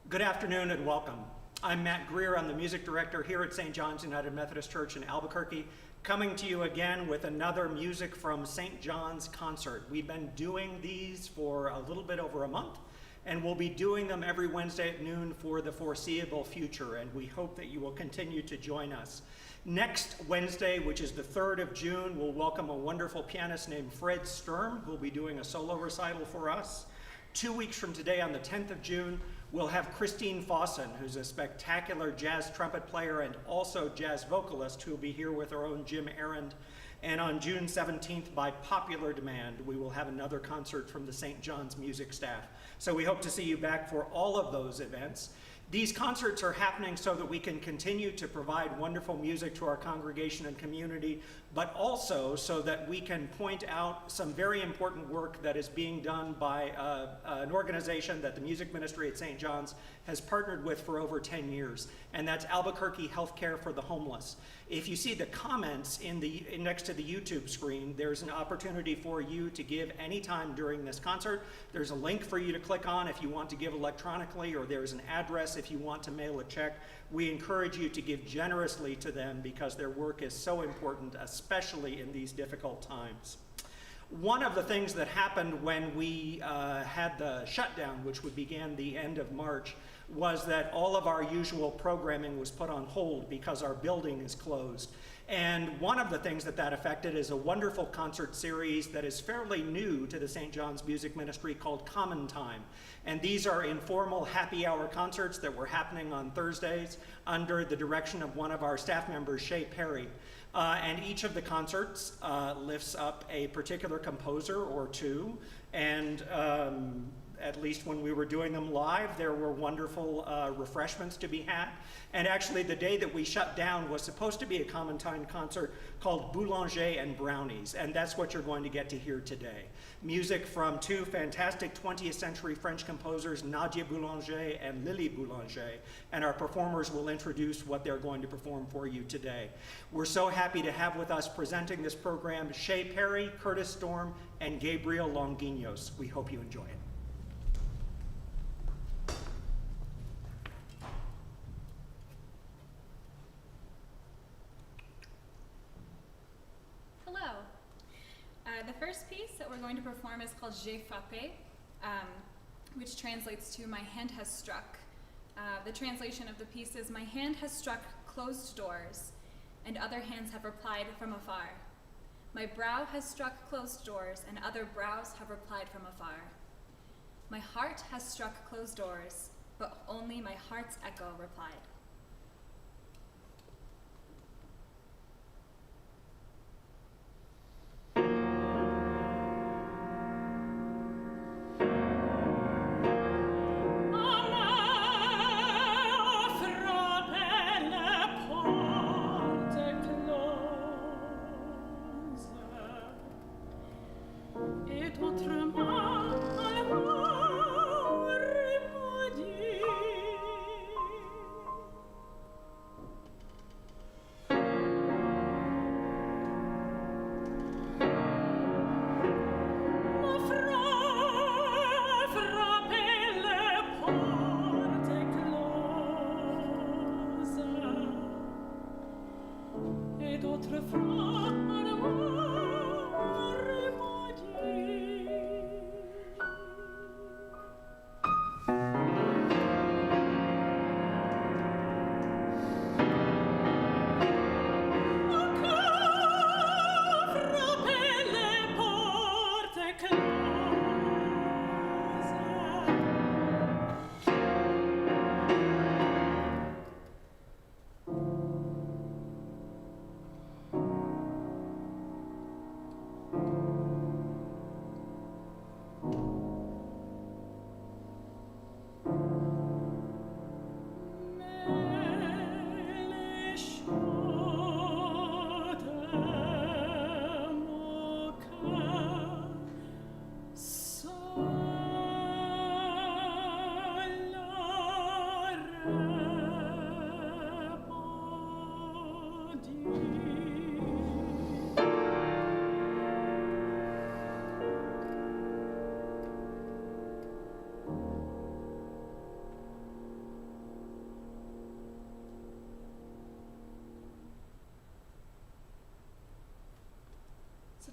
Good afternoon and welcome. I'm Matt Greer. I'm the music director here at St. John's United Methodist Church in Albuquerque, coming to you again with another Music from St. John's concert. We've been doing these for a little bit over a month, and we'll be doing them every Wednesday at noon for the foreseeable future, and we hope that you will continue to join us. Next Wednesday, which is the 3rd of June, we'll welcome a wonderful pianist named Fred Sturm, who'll be doing a solo recital for us. 2 weeks from today, on the 10th of June, we'll have Christine Fossen, who's a spectacular jazz trumpet player and also jazz vocalist, who will be here with our own Jim Arend. And on June 17th, by popular demand, we will have another concert from the St. John's music staff. So we hope to see you back for all of those events. These concerts are happening so that we can continue to provide wonderful music to our congregation and community, but also so that we can point out some very important work that is being done by an organization that the music ministry at St. John's has partnered with for over 10 years, and that's Albuquerque Healthcare for the Homeless. If you see the comments next to the YouTube screen, there's an opportunity for you to give anytime during this concert. There's a link for you to click on if you want to give electronically, or there's an address if you want to mail a check. We encourage you to give generously to them because their work is so important, especially in these difficult times. One of the things that happened when we had the shutdown, which began the end of March, was that all of our usual programming was put on hold because our building is closed. And one of the things that affected is a wonderful concert series that is fairly new to the St. John's Music Ministry called Common Time. And these are informal happy hour concerts that were happening on Thursdays under the direction of one of our staff members, Shay Perry. And each of the concerts lifts up a particular composer or two, and at least when we were doing them live, there were wonderful refreshments to be had. And actually, the day that we shut down was supposed to be a Common Time concert called Boulanger and Brownies, and that's what you're going to get to hear today. Music from two fantastic 20th century French composers, Nadia Boulanger and Lily Boulanger, and our performers will introduce what they're going to perform for you today. We're so happy to have with us presenting this program Shay Perry, Curtis Storm, and Gabriel Longuinhos. We hope you enjoy it. Hello. The first piece that we're going to perform is called J'ai frappé, which translates to My Hand Has Struck. The translation of the piece is, my hand has struck closed doors, and other hands have replied from afar. My brow has struck closed doors, and other brows have replied from afar. My heart has struck closed doors, but only my heart's echo replied.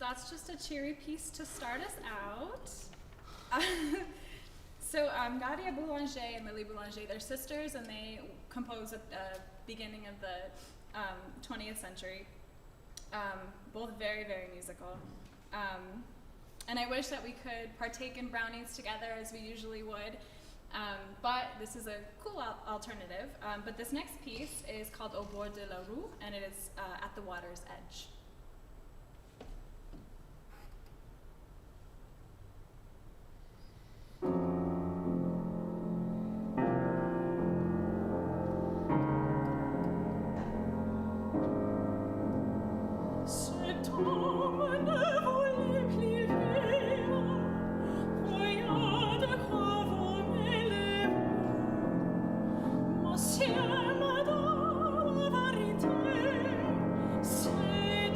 that's just a cheery piece to start us out. So Gadia Boulanger and Lily Boulanger, they're sisters, and they composed at the beginning of the 20th century. Both very, very musical. And I wish that we could partake in brownies together as we usually would, but this is a cool alternative. But this next piece is called Au bord de la rue, and it is at the water's edge. Ciel, madame, la vérité, c'est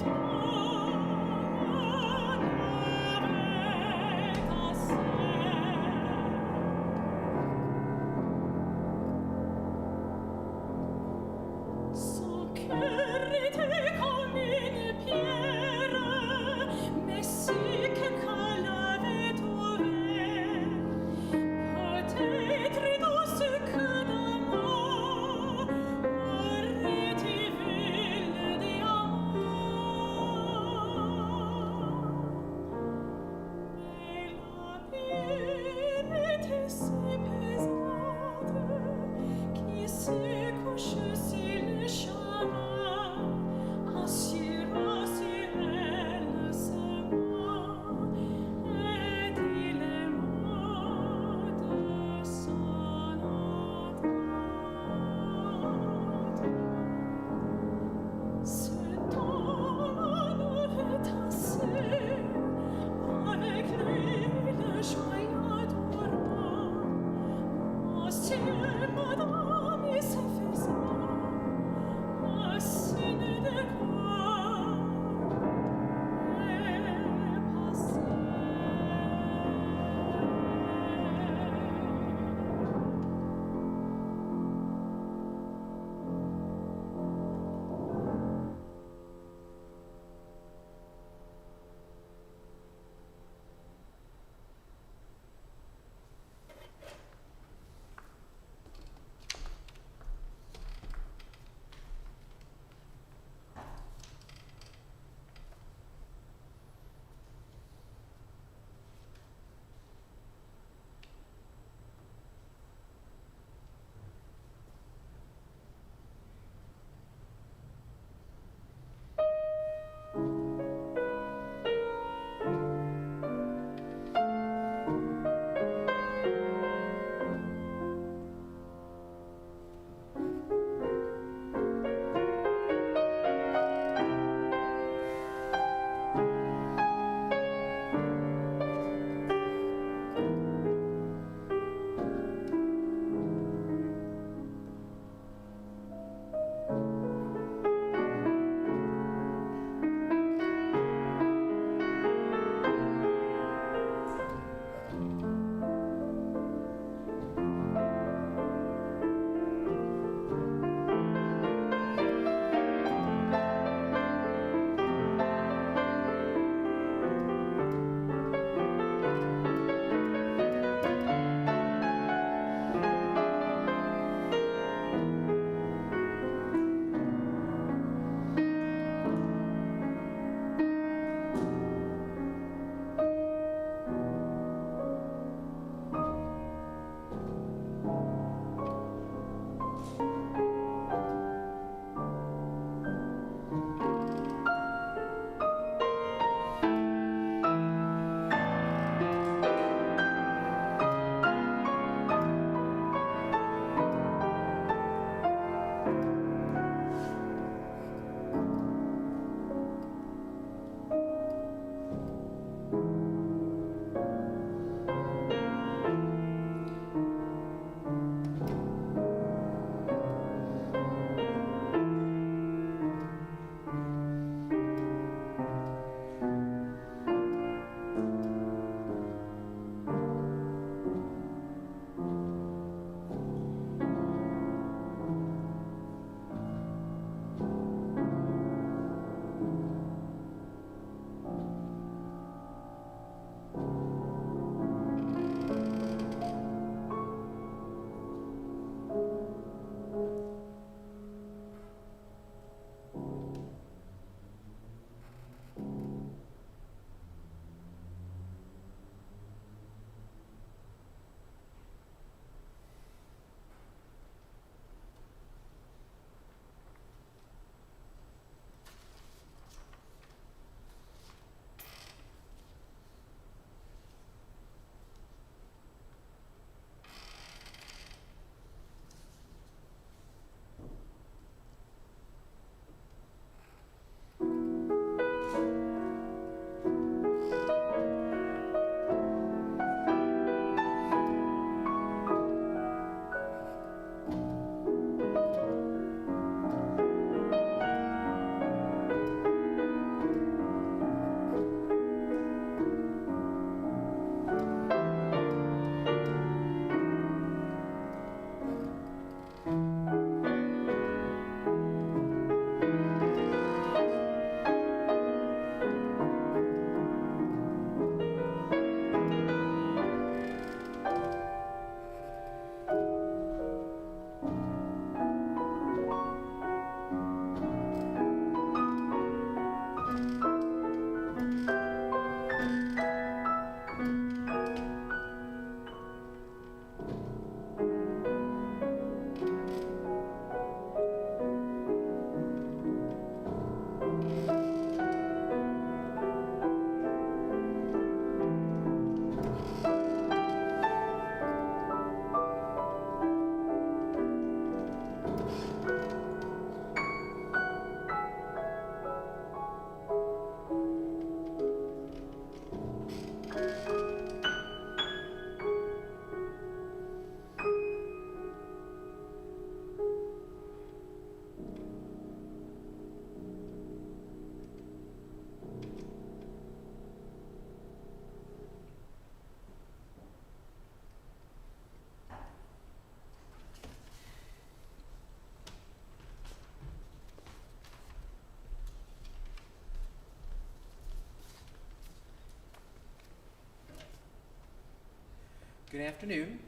Good afternoon.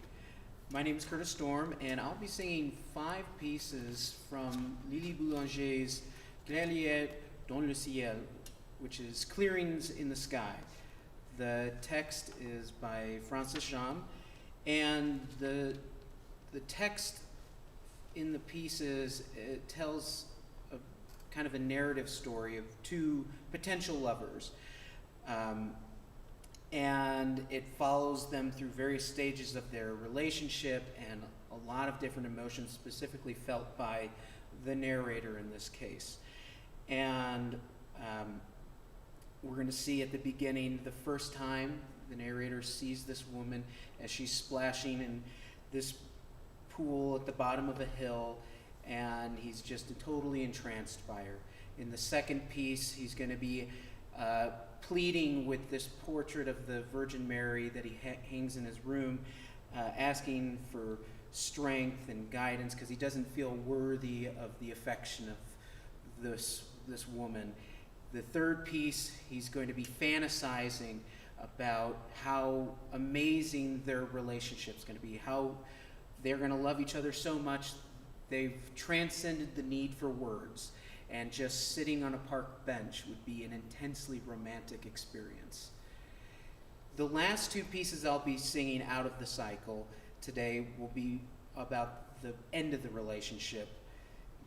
My name is Curtis Storm, and I'll be singing 5 pieces from Lily Boulanger's Clairières dans le ciel, which is Clearings in the Sky. The text is by Francis Jam, and the text in the pieces, it tells a kind of a narrative story of 2 potential lovers. And it follows them through various stages of their relationship and a lot of different emotions specifically felt by the narrator in this case. And we're going to see at the beginning, the first time the narrator sees this woman as she's splashing in this pool at the bottom of a hill, and he's just totally entranced by her. In the second piece, he's going to be pleading with this portrait of the Virgin Mary that he hangs in his room, asking for strength and guidance because he doesn't feel worthy of the affection of this woman. The third piece, he's going to be fantasizing about how amazing their relationship's going to be, how they're going to love each other so much they've transcended the need for words, and just sitting on a park bench would be an intensely romantic experience. The last 2 pieces I'll be singing out of the cycle today will be about the end of the relationship.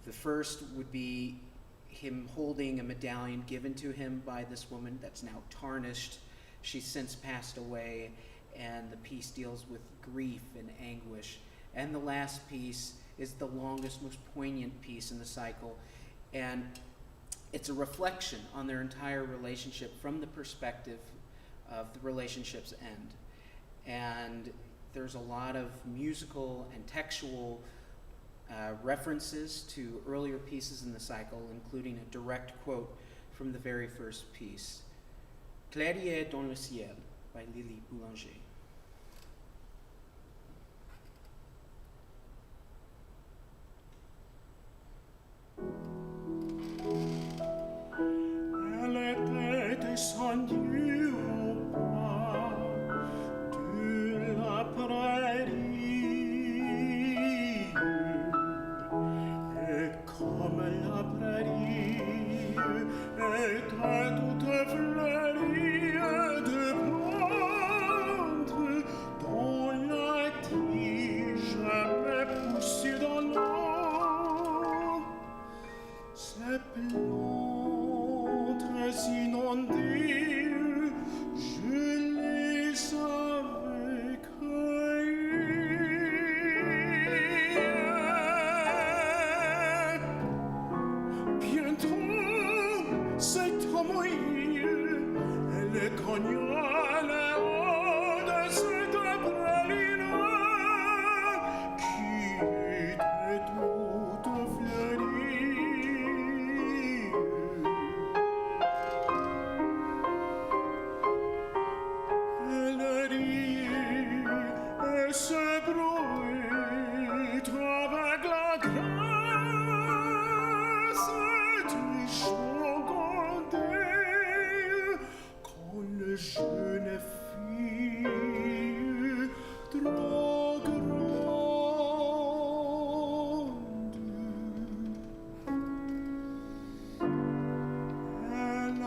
The first would be him holding a medallion given to him by this woman that's now tarnished. She's since passed away, and the piece deals with grief and anguish. And the last piece is the longest, most poignant piece in the cycle, and it's a reflection on their entire relationship from the perspective of the relationship's end. And there's a lot of musical and textual references to earlier pieces in the cycle, including a direct quote from the very first piece, Clairières dans le ciel by Lily Boulanger. Descendu au bas de la prairie, et comme la prairie était toute fleurie de plantes dont la tige avait poussé dans l'eau, ces plantes inondées, je les avais cueillies. Bientôt, c'est à mourir, elle cogna le haut de cette praline qui était toute fleurie. Ce bruit avec la grâce du chant gardé quand le jeune fille trop grande. Elle a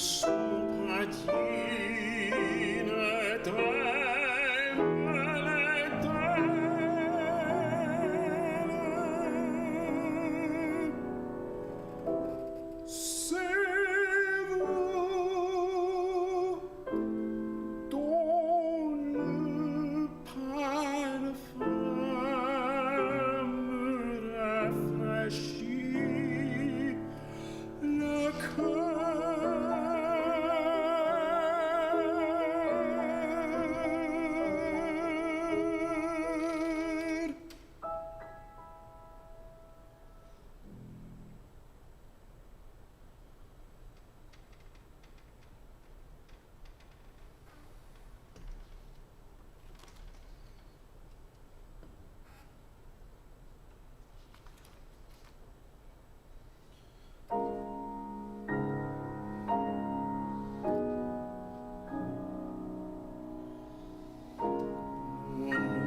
sont pas dignes c'est vous dont le parfum me rafraîchit le cœur.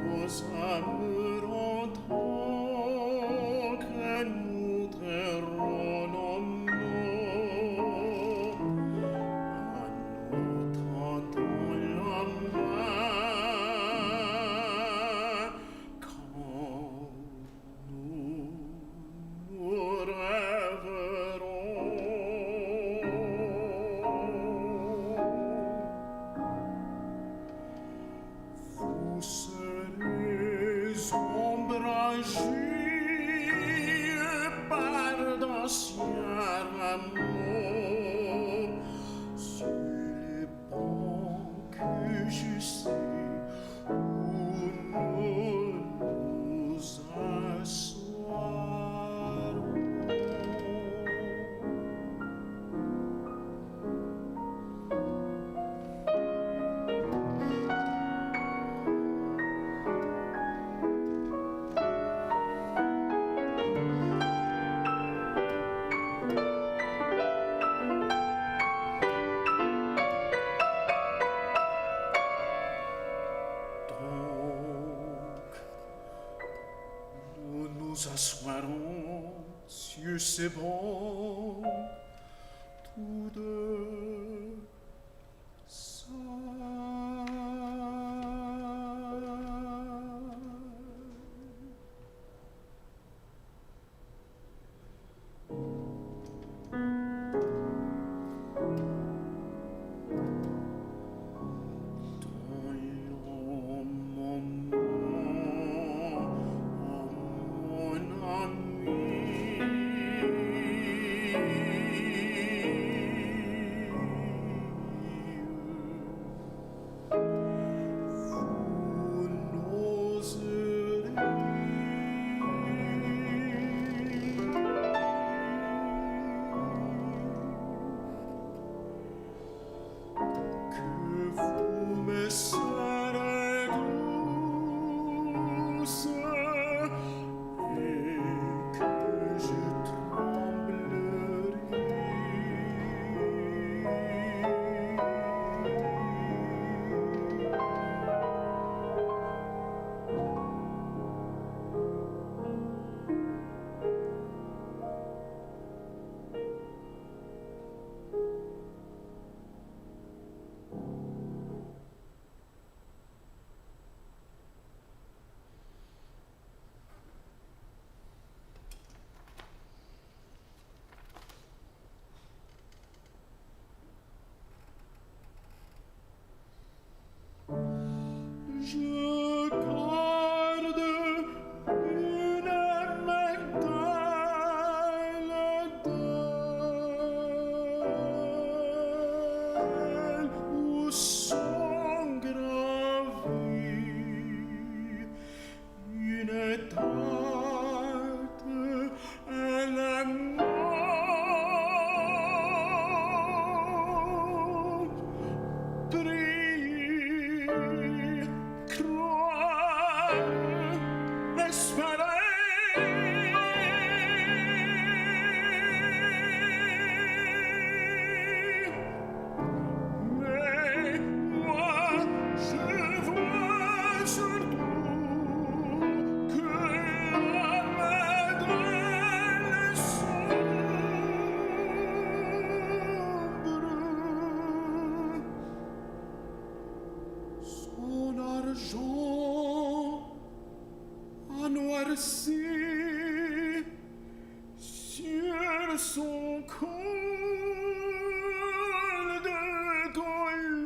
Nos âmes rendront que nous terrons nos mots à notre dans la main quand nous rêverons. Vous serez ombragés par d'anciens rameaux sur les bancs que je sais où nous nous asseoirons. Donc, nous nous asseoirons sur ces bancs, tous deux dans long moment, mon ami. d'argent a noirci sur son col de colombe.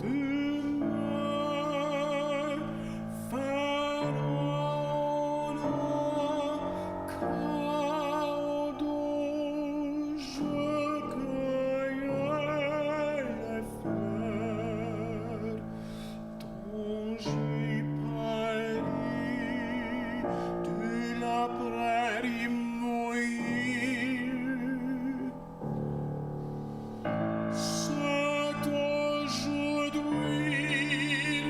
Demain, Finlande, quand je cueillais les fleurs dont j'y paris de la prairie mouillée. C'est aujourd'hui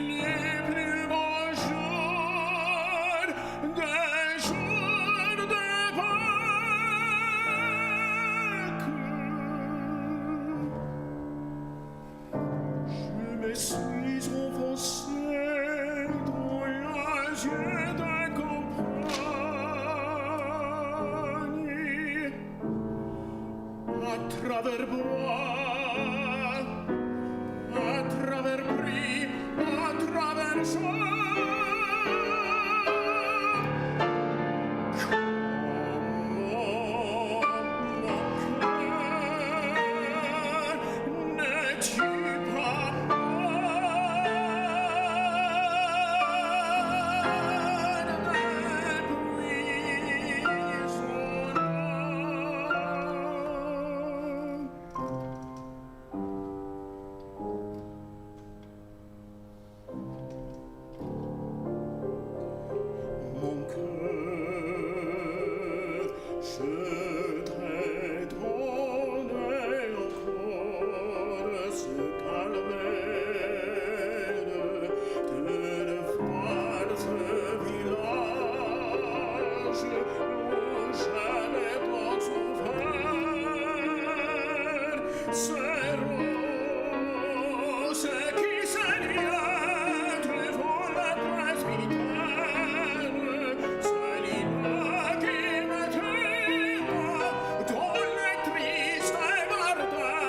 les plus beaux jours des jours de Pâques. Je me suis enfoncé dans les yeux des campagnes, à travers bois, à travers prix, à travers champs. Comment, mon cœur, n'es-tu pas mon cœur, je t'ai donné encore ce calvaire de revoir ce village où j'avais tant souffert. Ces roses qui saignaient devant le presbytère, c'est l'île qui me tira dans les tristes bardeurs.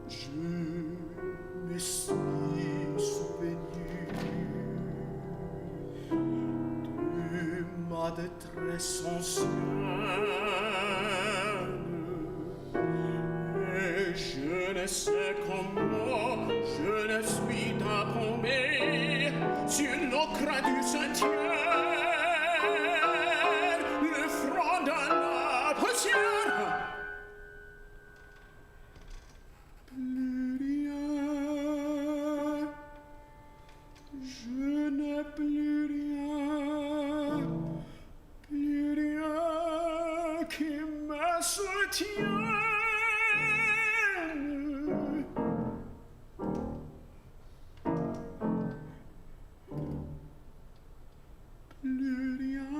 Je me suis souvenu de ma détresse ancienne, et je ne sais comment je ne suis pas tombé sur l'ocre du sentier, le front dans la poussière. Plus rien, je n'ai plus rien qui me soutienne. Plus rien.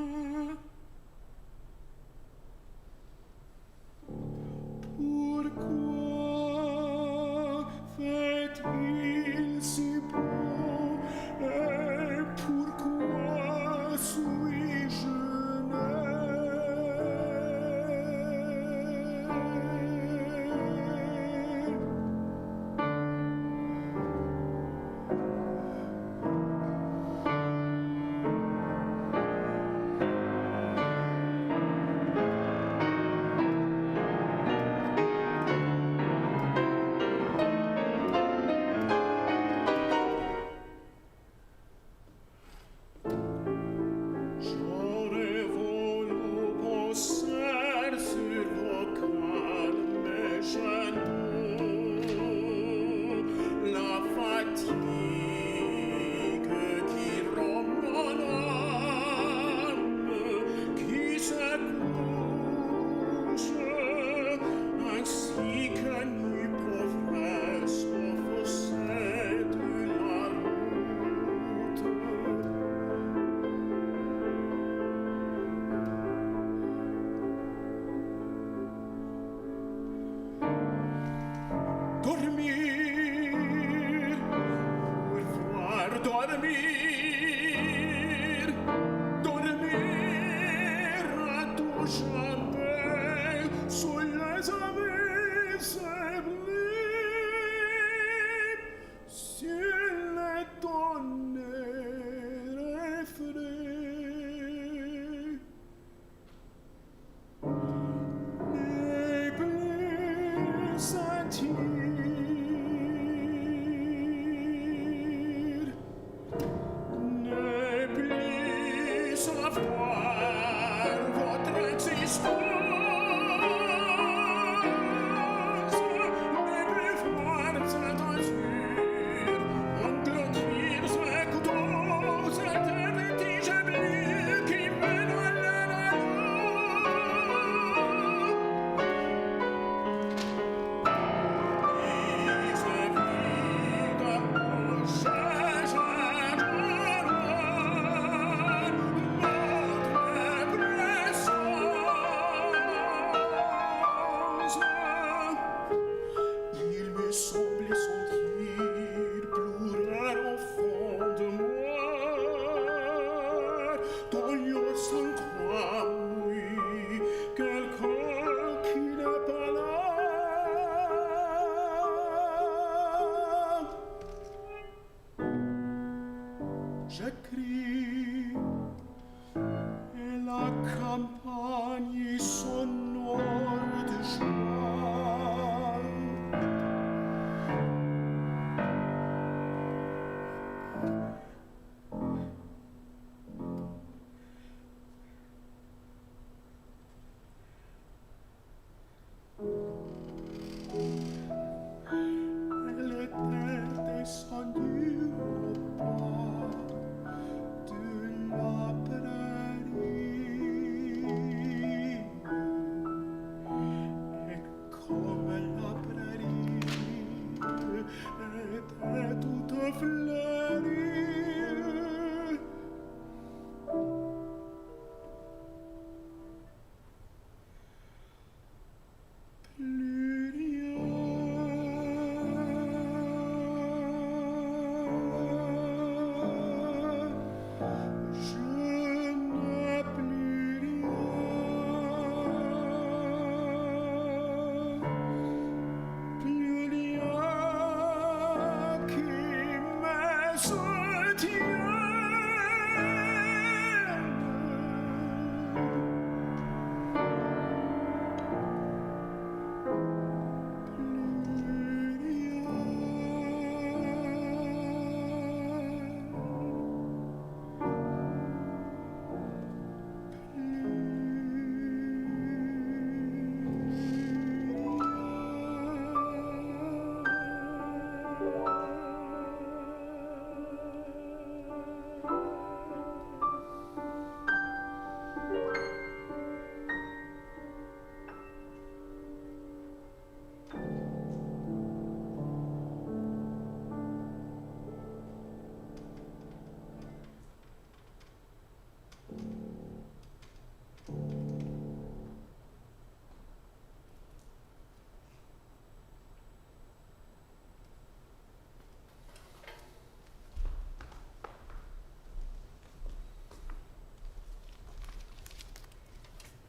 Pourquoi fait-il si beau, et pourquoi suis-je né? sentir. Ne plus savoir votre existence, ne plus voir cette azur, engloutir ce couteau, cette vertige bleue qui mène à la il me semblait sentir pleurer au fond de moi, dans le sang croix mouillé, quelqu'un qui n'est pas là. J'écris et la campagne sonore de joie. Elle était descendue au bas de la prairie. Et comme la prairie était toute fleurie, plus rien. Je n'ai plus rien qui me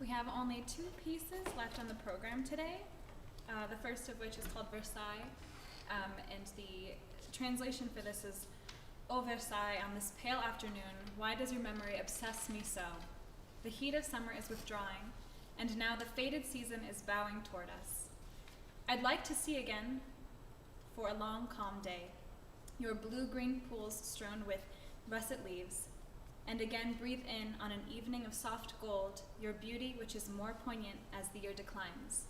We have only 2 pieces left on the program today. The first of which is called Versailles, and the translation for this is, "O Versailles, on this pale afternoon, why does your memory obsess me so? The heat of summer is withdrawing, and now the faded season is bowing toward us. I'd like to see again, for a long calm day, your blue-green pools strewn with russet leaves, and again breathe in on an evening of soft gold your beauty which is more poignant as the year declines.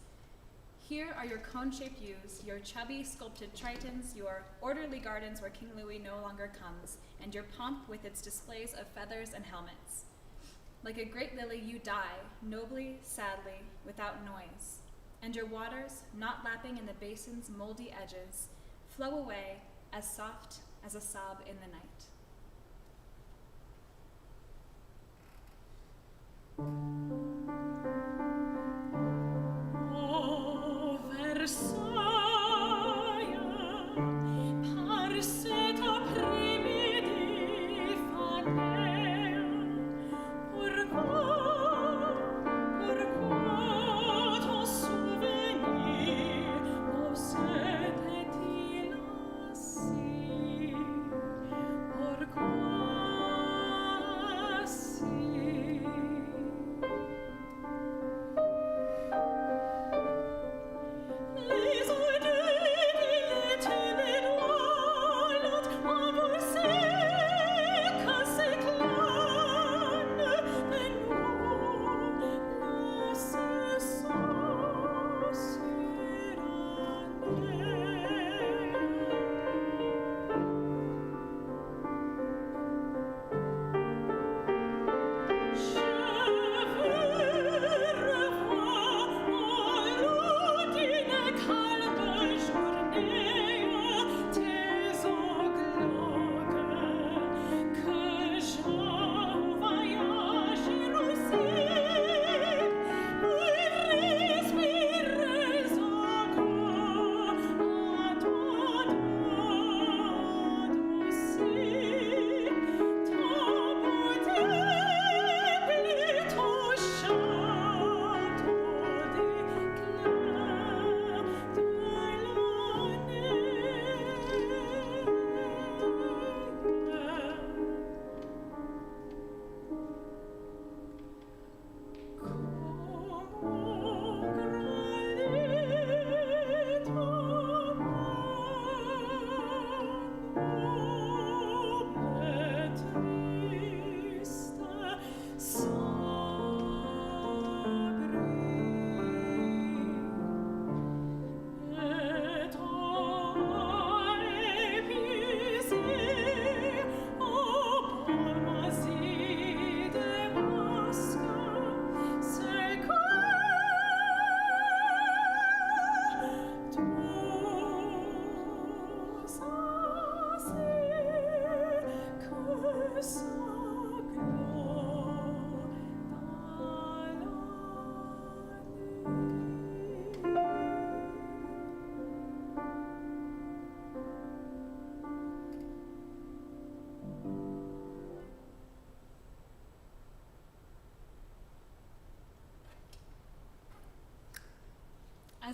Here are your cone-shaped yews, your chubby sculpted tritons, your orderly gardens where King Louis no longer comes, and your pomp with its displays of feathers and helmets. Like a great lily you die, nobly, sadly, without noise, and your waters, not lapping in the basin's moldy edges, flow away as soft as a sob in the night." Oh, Versailles, par cet après-midi fanel, pourquoi ton souvenir m'obsède-t-il ainsi? Pourquoi si?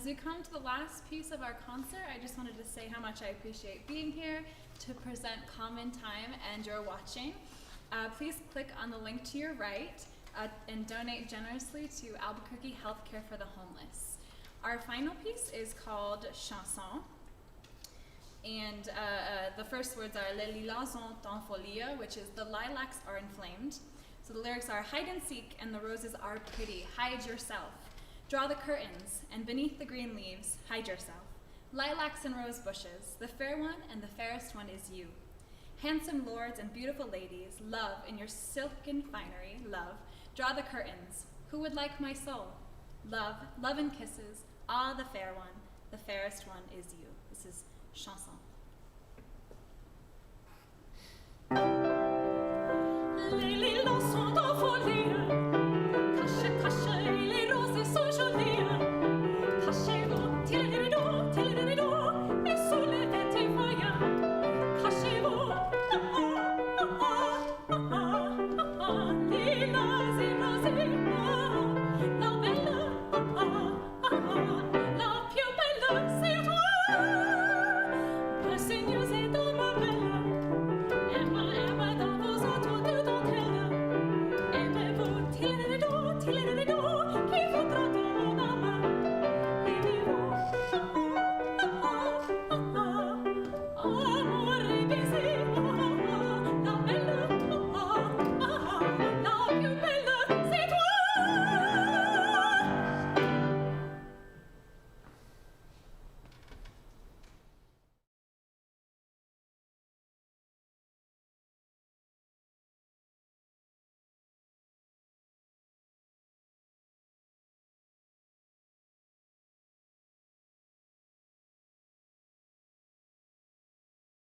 As we come to the last piece of our concert, I just wanted to say how much I appreciate being here to present Common Time and your watching. Please click on the link to your right and donate generously to Albuquerque Healthcare for the Homeless. Our final piece is called Chanson. And the first words are Les lilas sont en folie, which is the lilacs are inflamed. So the lyrics are hide and seek and the roses are pretty, hide yourself. Draw the curtains and beneath the green leaves, hide yourself. Lilacs and rose bushes, the fair one and the fairest one is you. Handsome lords and beautiful ladies, love in your silken finery, love. Draw the curtains, who would like my soul? Love, love and kisses, ah the fair one, the fairest one is you. This is Chanson.